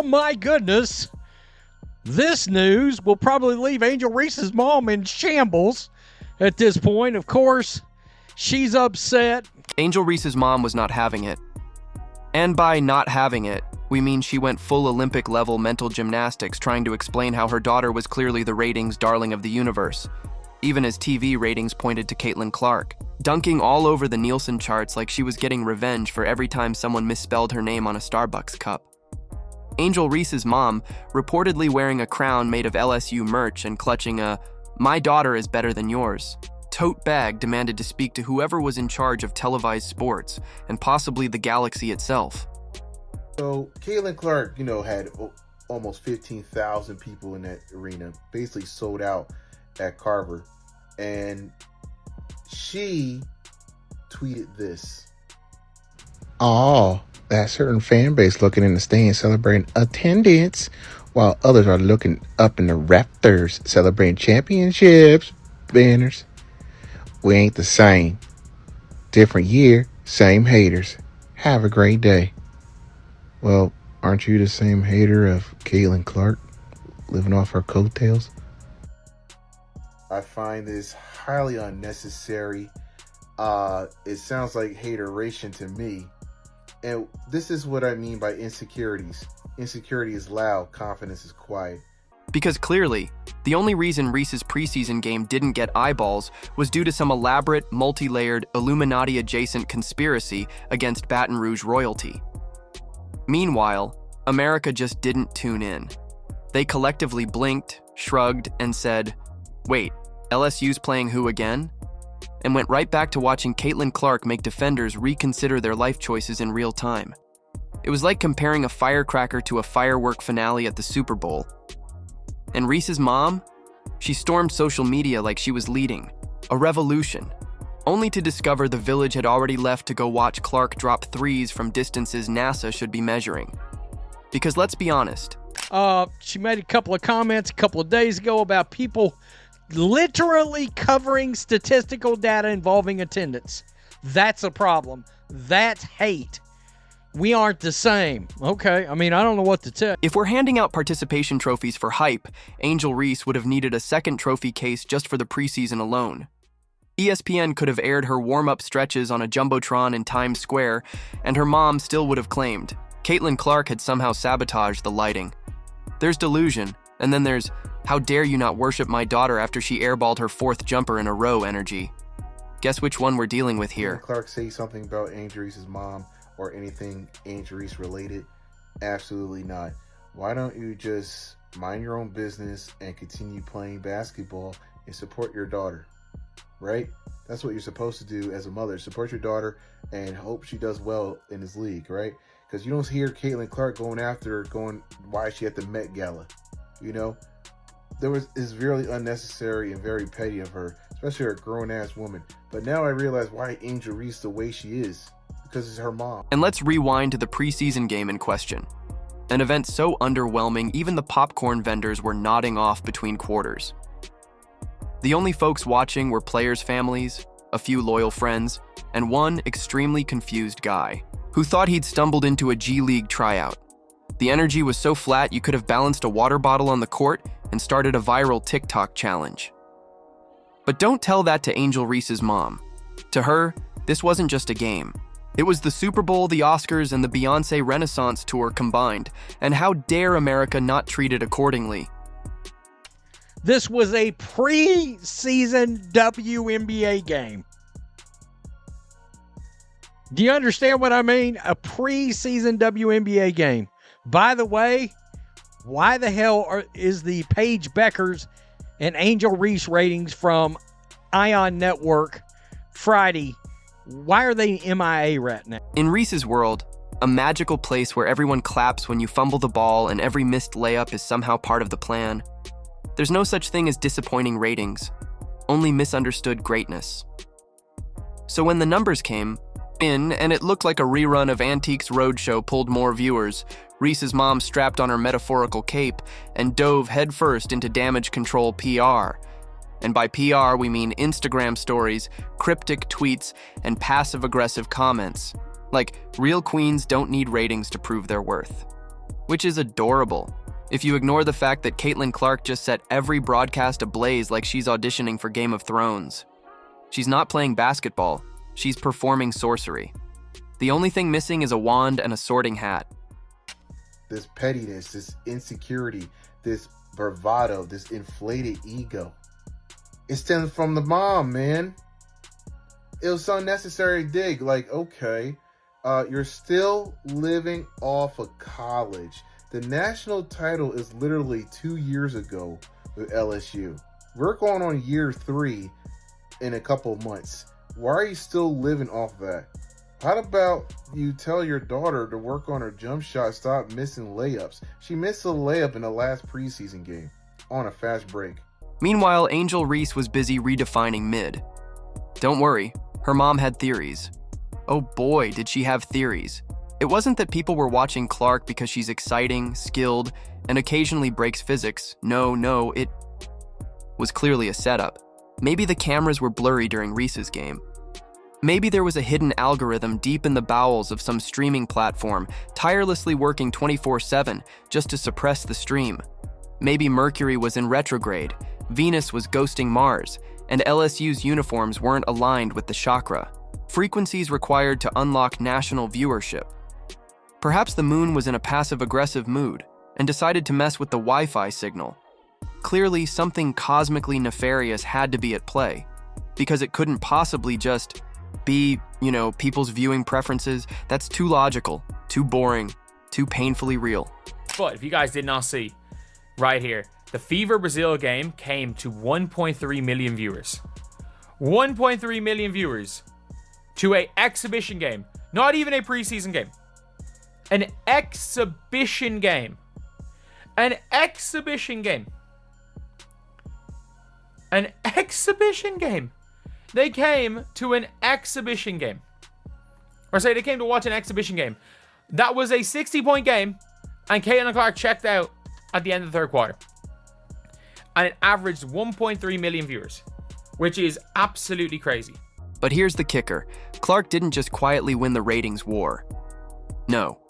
my goodness. This news will probably leave Angel Reese's mom in shambles at this point. Of course, she's upset. Angel Reese's mom was not having it. And by not having it, we mean she went full Olympic-level mental gymnastics trying to explain how her daughter was clearly the ratings darling of the universe, even as TV ratings pointed to Caitlin Clark, dunking all over the Nielsen charts like she was getting revenge for every time someone misspelled her name on a Starbucks cup. Angel Reese's mom, reportedly wearing a crown made of LSU merch and clutching a "my daughter is better than yours" tote bag, demanded to speak to whoever was in charge of televised sports and possibly the galaxy itself. So Caitlin Clark, had almost 15,000 people in that arena, basically sold out at Carver. And she tweeted this. Oh, that certain fan base looking in the stands celebrating attendance, while others are looking up in the rafters celebrating championships, banners. We ain't the same. Different year, same haters. Have a great day. Well, aren't you the same hater of Caitlin Clark, living off her coattails? I find this highly unnecessary. It sounds like hateration to me. And this is what I mean by insecurities. Insecurity is loud, confidence is quiet. Because clearly, the only reason Reese's preseason game didn't get eyeballs was due to some elaborate, multi-layered, Illuminati-adjacent conspiracy against Baton Rouge royalty. Meanwhile, America just didn't tune in. They collectively blinked, shrugged, and said, "Wait, LSU's playing who again?" And went right back to watching Caitlin Clark make defenders reconsider their life choices in real time. It was like comparing a firecracker to a firework finale at the Super Bowl. And Reese's mom? She stormed social media like she was leading a revolution, only to discover the village had already left to go watch Clark drop threes from distances NASA should be measuring. Because let's be honest. She made a couple of comments a couple of days ago about people literally covering statistical data involving attendance. That's a problem. That's hate. We aren't the same. Okay, I don't know what to tell you. If we're handing out participation trophies for hype, Angel Reese would have needed a second trophy case just for the preseason alone. ESPN could have aired her warm-up stretches on a jumbotron in Times Square, and her mom still would have claimed Caitlin Clark had somehow sabotaged the lighting. There's delusion, and then there's "how dare you not worship my daughter after she airballed her fourth jumper in a row" energy. Guess which one we're dealing with here? Did Clark say something about Angel Reese's mom or anything Angel Reese related? Absolutely not. Why don't you just mind your own business and continue playing basketball and support your daughter, right? That's what you're supposed to do as a mother. Support your daughter and hope she does well in this league, right? Because you don't hear Caitlin Clark going after her, why is she at the Met Gala? It's really unnecessary and very petty of her, especially a grown-ass woman. But now I realize why Angel Reese the way she is. Because it's her mom. And let's rewind to the preseason game in question. An event so underwhelming, even the popcorn vendors were nodding off between quarters. The only folks watching were players' families, a few loyal friends, and one extremely confused guy who thought he'd stumbled into a G League tryout. The energy was so flat you could have balanced a water bottle on the court and started a viral TikTok challenge. But don't tell that to Angel Reese's mom. To her, this wasn't just a game. It was the Super Bowl, the Oscars, and the Beyoncé Renaissance Tour combined, and how dare America not treat it accordingly? This was a preseason WNBA game. Do you understand what I mean? A preseason WNBA game. By the way, why the hell is the Paige Beckers and Angel Reese ratings from Ion Network Friday? Why are they MIA right now? In Reese's world, a magical place where everyone claps when you fumble the ball and every missed layup is somehow part of the plan, there's no such thing as disappointing ratings, only misunderstood greatness. So when the numbers came in and it looked like a rerun of Antiques Roadshow pulled more viewers, Reese's mom strapped on her metaphorical cape and dove headfirst into damage control PR. And by PR, we mean Instagram stories, cryptic tweets, and passive-aggressive comments. Like, real queens don't need ratings to prove their worth. which is adorable. If you ignore the fact that Caitlin Clark just set every broadcast ablaze like she's auditioning for Game of Thrones. She's not playing basketball, she's performing sorcery. The only thing missing is a wand and a sorting hat. This pettiness, this insecurity, this bravado, this inflated ego. It stems from the mom, man. It was unnecessary dig. Like, okay, you're still living off of college. The national title is literally 2 years ago with LSU. We're going on year 3 in a couple months. Why are you still living off that? How about you tell your daughter to work on her jump shot, stop missing layups? She missed a layup in the last preseason game on a fast break. Meanwhile, Angel Reese was busy redefining mid. Don't worry, her mom had theories. Oh boy, did she have theories. It wasn't that people were watching Clark because she's exciting, skilled, and occasionally breaks physics. No, it was clearly a setup. Maybe the cameras were blurry during Reese's game. Maybe there was a hidden algorithm deep in the bowels of some streaming platform, tirelessly working 24/7 just to suppress the stream. Maybe Mercury was in retrograde, Venus was ghosting Mars, and LSU's uniforms weren't aligned with the chakra, frequencies required to unlock national viewership. Perhaps the moon was in a passive-aggressive mood and decided to mess with the Wi-Fi signal. Clearly, something cosmically nefarious had to be at play, because it couldn't possibly just be, people's viewing preferences. That's too logical, too boring, too painfully real. But if you guys did not see, right here, the Fever Brazil game came to 1.3 million viewers. 1.3 million viewers to an exhibition game, not even a preseason game. An exhibition game. An exhibition game. An exhibition game. They came to an exhibition game. They came to watch an exhibition game. That was a 60-point game, and Caitlin Clark checked out at the end of the third quarter. And it averaged 1.3 million viewers, which is absolutely crazy. But here's the kicker. Clark didn't just quietly win the ratings war. No.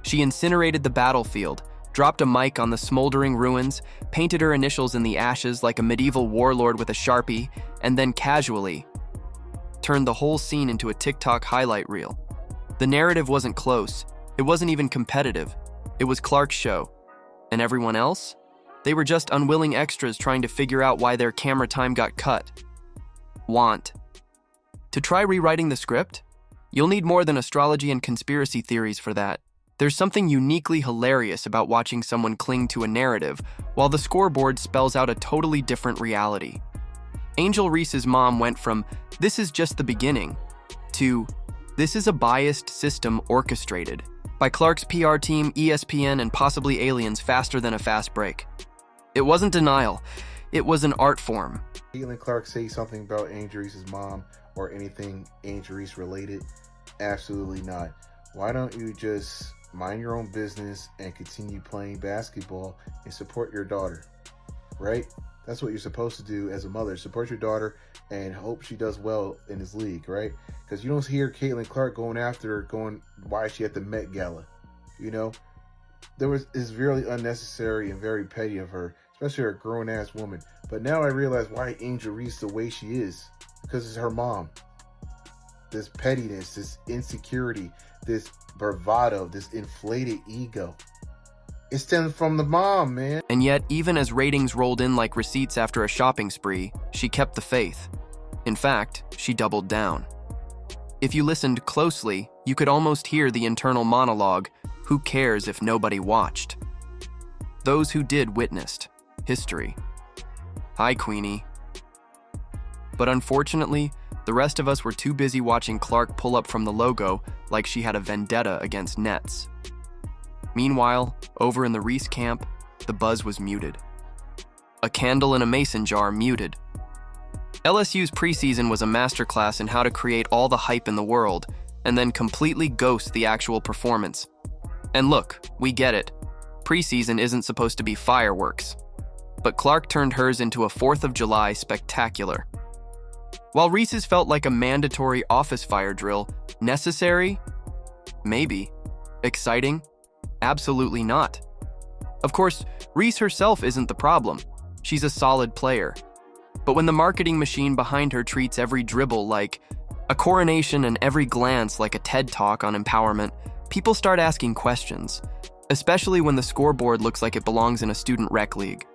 She incinerated the battlefield, dropped a mic on the smoldering ruins, painted her initials in the ashes like a medieval warlord with a Sharpie, and then casually turned the whole scene into a TikTok highlight reel. The narrative wasn't close. It wasn't even competitive. It was Clark's show. And everyone else? They were just unwilling extras trying to figure out why their camera time got cut. To try rewriting the script? You'll need more than astrology and conspiracy theories for that. There's something uniquely hilarious about watching someone cling to a narrative while the scoreboard spells out a totally different reality. Angel Reese's mom went from, "This is just the beginning," to, "This is a biased system orchestrated by Clark's PR team, ESPN, and possibly aliens faster than a fast break." It wasn't denial, it was an art form. Caitlin Clark say something about Angel Reese's mom or anything Angel Reese related? Absolutely not. Why don't you just mind your own business and continue playing basketball and support your daughter, right? That's what you're supposed to do as a mother. Support your daughter and hope she does well in this league, right? Because you don't hear Caitlin Clark going after her, why is she at the Met Gala? It's really unnecessary and very petty of her, especially a grown-ass woman. But now I realize why Angel Reese the way she is, because it's her mom. This pettiness, this insecurity, this bravado, this inflated ego. It stems from the mom, man. And yet, even as ratings rolled in like receipts after a shopping spree, she kept the faith. In fact, she doubled down. If you listened closely, you could almost hear the internal monologue, "Who cares if nobody watched?" Those who did witnessed history. Hi, Queenie. But unfortunately, the rest of us were too busy watching Clark pull up from the logo like she had a vendetta against Nets. Meanwhile, over in the Reese camp, the buzz was muted. A candle in a mason jar muted. LSU's preseason was a masterclass in how to create all the hype in the world and then completely ghost the actual performance. And look, we get it. Preseason isn't supposed to be fireworks. But Clark turned hers into a 4th of July spectacular. While Reese's felt like a mandatory office fire drill, necessary? Maybe. Exciting? Absolutely not. Of course, Reese herself isn't the problem. She's a solid player. But when the marketing machine behind her treats every dribble like a coronation and every glance like a TED Talk on empowerment, people start asking questions, especially when the scoreboard looks like it belongs in a student rec league.